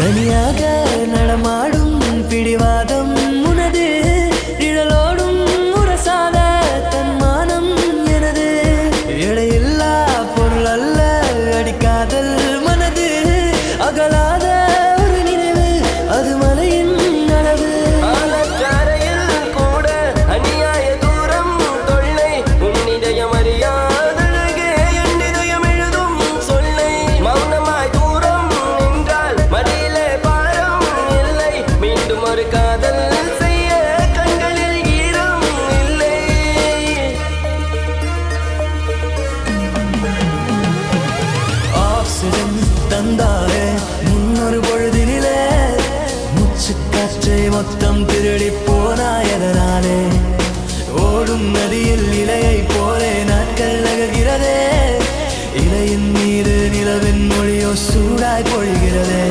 தனியாக நடமாடும் பிடிவாதம் உனது நிழலோடும் உரசாத தன்மானம் எனது எடையில்லா பொருள் அல்ல அடிக்காதல் மனது அகலாத ஒரு நினைவு அது மலையின் அளவு ஆலச்சாரையில் கூட அநியாய தூரம் தொல்லை உன்னிதயம் அறியாதழகே என் இதயம் எழுதும் சொல்லை மௌனமாய் தூரம் நின்றால் மடியிலே பாரம் இல்லை மீண்டும் ஒரு காதல் செய்ய கண்களில் ஈரம் இல்லை ஆக்சிஜன் தந்தாரே முன்னொரு பொழுதினிலே மூச்சுக்காற்றை மொத்தம் திருடி போனாயதனாலே ஓடும் நதியில் இலையை போலே நாட்கள் நகர்கிறதே இலையின் மீது நிலவின் மொழியோ சூடாய் பொழிகிறதே